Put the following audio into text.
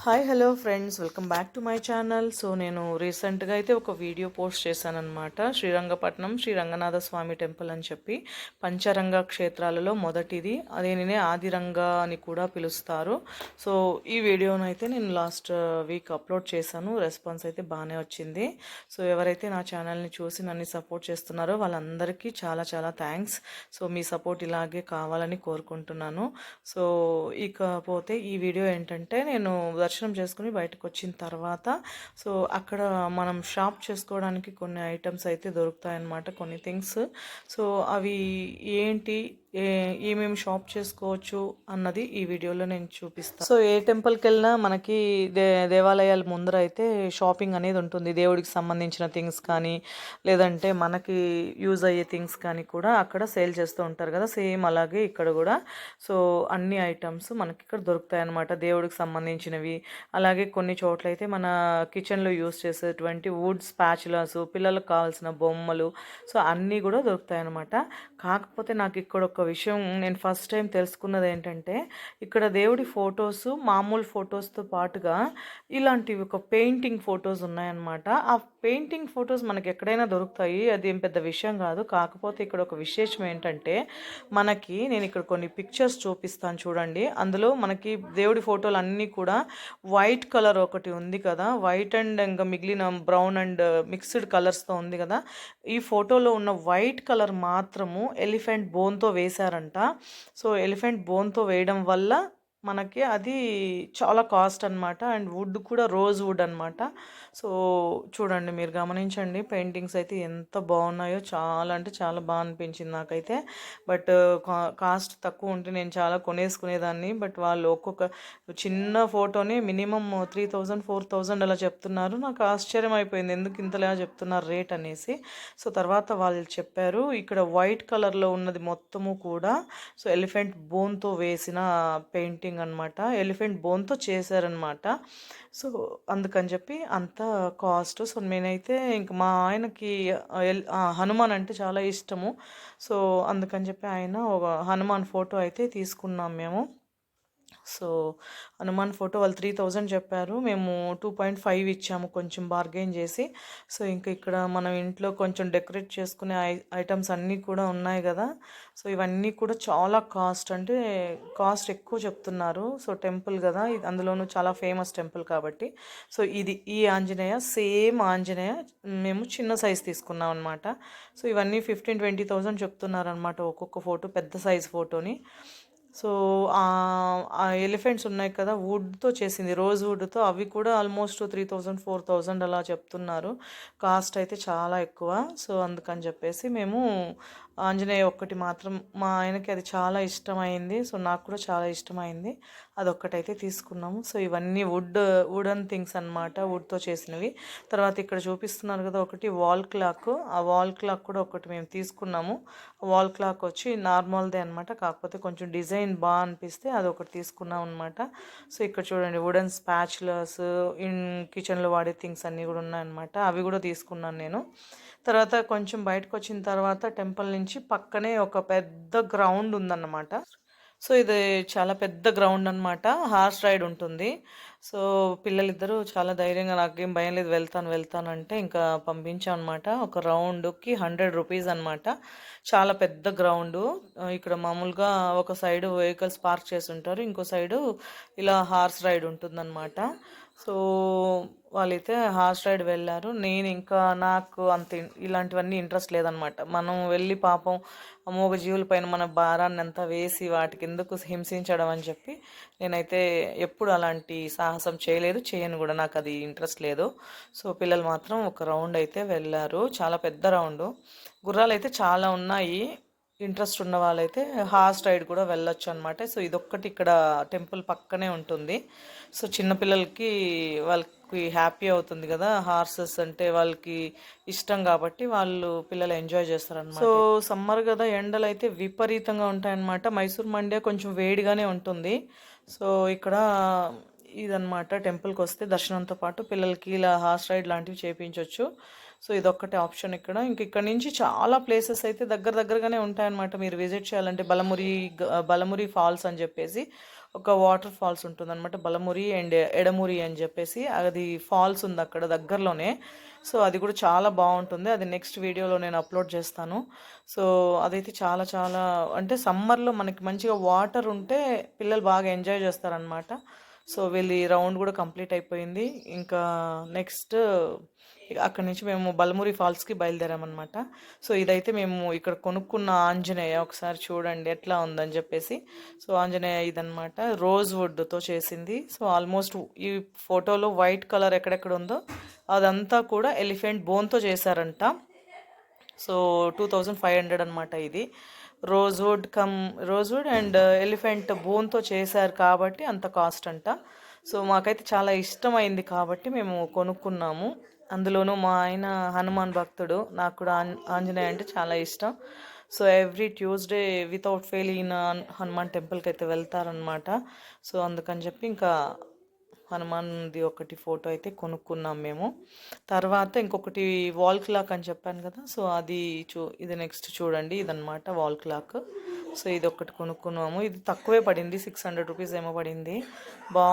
Hi hello friends, welcome back to my channel. So నేను రీసెంట్గా అయితే ఒక వీడియో పోస్ట్ చేశానన్నమాట. శ్రీరంగపట్నం శ్రీ రంగనాథ స్వామి టెంపుల్ అని చెప్పి పంచరంగ క్షేత్రాలలో మొదటిది, అదేనే ఆదిరంగ అని కూడా పిలుస్తారు. సో ఈ వీడియోను అయితే నేను లాస్ట్ వీక్ అప్లోడ్ చేశాను. రెస్పాన్స్ అయితే బాగానే వచ్చింది. సో ఎవరైతే నా ఛానల్ని చూసి నన్ను సపోర్ట్ చేస్తున్నారో వాళ్ళందరికీ చాలా చాలా థ్యాంక్స్. సో మీ సపోర్ట్ ఇలాగే కావాలని కోరుకుంటున్నాను. సో ఇకపోతే ఈ వీడియో ఏంటంటే, నేను దర్శనం చేసుకుని బయటకు వచ్చిన తర్వాత సో అక్కడ మనం షాప్ చేసుకోవడానికి కొన్ని ఐటమ్స్ అయితే దొరుకుతాయన్నమాట, కొన్ని థింగ్స్. సో అవి ఏంటి, ఏమేమి షాప్ చేసుకోవచ్చు అన్నది ఈ వీడియోలో నేను చూపిస్తాను. సో ఏ టెంపుల్కి వెళ్ళినా మనకి దేవాలయాల ముందర అయితే షాపింగ్ అనేది ఉంటుంది. దేవుడికి సంబంధించిన థింగ్స్ కానీ, లేదంటే మనకి యూజ్ అయ్యే థింగ్స్ కానీ కూడా అక్కడ సేల్ చేస్తూ ఉంటారు కదా. సేమ్ అలాగే ఇక్కడ కూడా సో అన్ని ఐటమ్స్ మనకి ఇక్కడ దొరుకుతాయి అన్నమాట, దేవుడికి సంబంధించినవి. అలాగే కొన్ని చోట్ల అయితే మన కిచెన్లో యూజ్ చేసేటువంటి వుడ్ స్పాచులాస్, పిల్లలకు కావాల్సిన బొమ్మలు, సో అన్నీ కూడా దొరుకుతాయి అన్నమాట. కాకపోతే నాకు ఇక్కడ ఒక విషయం నేను ఫస్ట్ టైం తెలుసుకున్నది ఏంటంటే, ఇక్కడ దేవుడి ఫొటోస్, మామూలు ఫొటోస్తో పాటుగా ఇలాంటివి ఒక పెయింటింగ్ ఫొటోస్ ఉన్నాయన్నమాట. ఆ పెయింటింగ్ ఫొటోస్ మనకి ఎక్కడైనా దొరుకుతాయి, అది ఏం పెద్ద విషయం కాదు. కాకపోతే ఇక్కడ ఒక విశేషం ఏంటంటే, నేను ఇక్కడ కొన్ని పిక్చర్స్ చూపిస్తాను చూడండి. అందులో మనకి దేవుడి ఫోటోలు అన్నీ కూడా వైట్ కలర్ ఒకటి ఉంది కదా, వైట్ అండ్ ఇంకా మిగిలిన బ్రౌన్ అండ్ మిక్స్డ్ కలర్స్తో ఉంది కదా. ఈ ఫోటోలో ఉన్న వైట్ కలర్ మాత్రము ఎలిఫెంట్ బోన్తో వేశారంట. సో ఎలిఫెంట్ బోన్తో వేయడం వల్ల మనకి అది చాలా కాస్ట్ అనమాట. అండ్ వుడ్ కూడా రోజ్ వుడ్ అనమాట. సో చూడండి, మీరు గమనించండి, పెయింటింగ్స్ అయితే ఎంత బాగున్నాయో. చాలా అంటే చాలా బాగా అనిపించింది నాకైతే. బట్ కాస్ట్ తక్కువ ఉంటే నేను చాలా కొనేసుకునేదాన్ని. బట్ వాళ్ళు ఒక్కొక్క చిన్న ఫోటోని మినిమం 3000 4000 అలా చెప్తున్నారు. నాకు ఆశ్చర్యం అయిపోయింది, ఎందుకు ఇంతలా చెప్తున్నారు రేట్ అనేసి. సో తర్వాత వాళ్ళు చెప్పారు, ఇక్కడ వైట్ కలర్లో ఉన్నది మొత్తము కూడా సో ఎలిఫెంట్ బోన్తో వేసిన పెయింటింగ్ అనమాట, ఎలిఫెంట్ బోన్తో చేశారనమాట. సో అందుకని చెప్పి అంత కాస్ట్. సో నేనైతే ఇంక మా ఆయనకి హనుమాన్ అంటే చాలా ఇష్టము. సో అందుకని చెప్పి ఆయన ఒక హనుమాన్ ఫోటో అయితే తీసుకున్నాం మేము. సో హనుమాన్ ఫోటో వాళ్ళు 3000 చెప్పారు, మేము 2.5 ఇచ్చాము కొంచెం బార్గెన్ చేసి. సో ఇంకా ఇక్కడ మనం ఇంట్లో కొంచెం డెకరేట్ చేసుకునే ఐటమ్స్ అన్నీ కూడా ఉన్నాయి కదా. సో ఇవన్నీ కూడా చాలా కాస్ట్, అంటే కాస్ట్ ఎక్కువ చెప్తున్నారు. సో టెంపుల్ కదా ఇది, అందులోనూ చాలా ఫేమస్ టెంపుల్ కాబట్టి. సో ఈ ఆంజనేయ, సేమ్ ఆంజనేయ మేము చిన్న సైజ్ తీసుకున్నాం అనమాట. సో ఇవన్నీ 15-20,000 చెప్తున్నారు అనమాట ఒక్కొక్క ఫోటో, పెద్ద సైజ్ ఫోటోని. సో ఆ ఎలిఫెంట్స్ ఉన్నాయి కదా, వుడ్తో చేసింది, రోజ్ వుడ్తో, అవి కూడా ఆల్మోస్ట్ 3000-4000 అలా చెప్తున్నారు. కాస్ట్ అయితే చాలా ఎక్కువ. సో అందుకని చెప్పేసి మేము ఆంజనేయ ఒక్కటి మాత్రం, మా ఆయనకి అది చాలా ఇష్టమైంది. సో నాకు కూడా చాలా ఇష్టమైంది, అదొక్కటైతే తీసుకున్నాము. సో ఇవన్నీ వుడన్ థింగ్స్ అనమాట, వుడ్తో చేసినవి. తర్వాత ఇక్కడ చూపిస్తున్నారు కదా ఒకటి వాల్ క్లాక్, ఆ వాల్ క్లాక్ కూడా ఒకటి మేము తీసుకున్నాము. వాల్ క్లాక్ వచ్చి నార్మల్దే అనమాట, కాకపోతే కొంచెం డిజైన్ బాగా అనిపిస్తే అది ఒకటి తీసుకున్నాం అనమాట. సో ఇక్కడ చూడండి, వుడెన్ స్పాచులర్స్, కిచెన్లో వాడే థింగ్స్ అన్నీ కూడా ఉన్నాయన్నమాట, అవి కూడా తీసుకున్నాను నేను. తర్వాత కొంచెం బయటకు వచ్చిన తర్వాత టెంపుల్ నుంచి పక్కనే ఒక పెద్ద గ్రౌండ్ ఉందన్నమాట. సో ఇది చాలా పెద్ద గ్రౌండ్ అనమాట, హార్స్ రైడ్ ఉంటుంది. సో పిల్లలిద్దరూ చాలా ధైర్యంగా, నాకేం భయం లేదు, వెళ్తాను అంటే ఇంకా పంపించాం అనమాట. ఒక రౌండ్కి 100 రూపీస్ అనమాట. చాలా పెద్ద గ్రౌండు. ఇక్కడ మామూలుగా ఒక సైడు వెహికల్స్ పార్క్ చేసి ఉంటారు, ఇంకో సైడు ఇలా హార్స్ రైడ్ ఉంటుందన్నమాట. సో వాళ్ళైతే హార్స్ రైడ్ వెళ్ళారు. నేను ఇంకా నాకు అంత ఇలాంటివన్నీ ఇంట్రెస్ట్ లేదనమాట. మనం వెళ్ళి పాపం అమోఘ జీవుల పైన మన భారాన్ని అంతా వేసి వాటికి ఎందుకు హింసించడం అని చెప్పి నేనైతే ఎప్పుడు అలాంటి సాహసం చేయలేదు, చేయను కూడా, నాకు అది ఇంట్రెస్ట్ లేదు. సో పిల్లలు మాత్రం ఒక రౌండ్ అయితే వెళ్ళారు, చాలా పెద్ద రౌండు. గుర్రాలు అయితే చాలా ఉన్నాయి, ఇంట్రెస్ట్ ఉన్న వాళ్ళైతే హార్స్ రైడ్ కూడా వెళ్ళొచ్చు అనమాట. సో ఇదొక్కటి ఇక్కడ టెంపుల్ పక్కనే ఉంటుంది. సో చిన్నపిల్లలకి వాళ్ళకి హ్యాపీ అవుతుంది కదా, హార్సెస్ అంటే వాళ్ళకి ఇష్టం కాబట్టి పిల్లలు ఎంజాయ్ చేస్తారనమాట. సో సమ్మర్ కదా, ఎండలు అయితే విపరీతంగా ఉంటాయన్నమాట. మైసూర్ మండ్య కొంచెం వేడిగానే ఉంటుంది. సో ఇక్కడ ఇదనమాట, టెంపుల్కి వస్తే దర్శనంతో పాటు పిల్లలకి ఇలా హార్స్ రైడ్ లాంటివి చేయించవచ్చు. సో ఇదొక్కటే ఆప్షన్ ఇక్కడ. ఇక్కడ నుంచి చాలా ప్లేసెస్ అయితే దగ్గరగానే ఉంటాయన్నమాట. మీరు విజిట్ చేయాలంటే బలమురి ఫాల్స్ అని చెప్పేసి ఒక వాటర్ ఫాల్స్ ఉంటుందన్నమాట. బలమురి అండ్ ఎడమురి అని చెప్పేసి అది ఫాల్స్ ఉంది అక్కడ దగ్గరలోనే. సో అది కూడా చాలా బాగుంటుంది. అది నెక్స్ట్ వీడియోలో నేను అప్లోడ్ చేస్తాను. సో అదైతే చాలా చాలా అంటే సమ్మర్లో మనకి మంచిగా వాటర్ ఉంటే పిల్లలు బాగా ఎంజాయ్ చేస్తారనమాట. సో వీళ్ళ రౌండ్ కూడా కంప్లీట్ అయిపోయింది. ఇంకా నెక్స్ట్ అక్కడి నుంచి మేము బలమురి ఫాల్స్కి బయలుదేరామన్నమాట. సో ఇదైతే మేము ఇక్కడ కొనుక్కున్న ఆంజనేయ, ఒకసారి చూడండి ఎట్లా ఉందని చెప్పేసి. సో ఆంజనేయ ఇదనమాట, రోజ్ వుడ్తో చేసింది. సో ఆల్మోస్ట్ ఈ ఫోటోలో వైట్ కలర్ ఎక్కడెక్కడ ఉందో అదంతా కూడా ఎలిఫెంట్ బోన్తో చేశారంట. సో 2500 అనమాట ఇది. రోజ్వుడ్ అండ్ ఎలిఫెంట్ బోన్తో చేశారు కాబట్టి అంత కాస్ట్ అంట. సో మాకైతే చాలా ఇష్టమైంది కాబట్టి మేము కొనుక్కున్నాము. అందులోనూ మా ఆయన హనుమాన్ భక్తుడు, నాకు కూడా ఆంజనేయ అంటే చాలా ఇష్టం. So every Tuesday without fail ఈయన హనుమాన్ టెంపుల్కి అయితే వెళ్తారనమాట. సో అందుకని చెప్పి ఇంకా హనుమాన్ది ఒకటి ఫోటో అయితే కొనుక్కున్నాం మేము. తర్వాత ఇంకొకటి వాల్ క్లాక్ అని చెప్పాను కదా, సో అది ఇది నెక్స్ట్ చూడండి, ఇదనమాట వాల్ క్లాక్. సో ఇది ఒకటి కొనుక్కున్నాము. ఇది తక్కువే పడింది, 600 రూపీస్ ఏమో పడింది.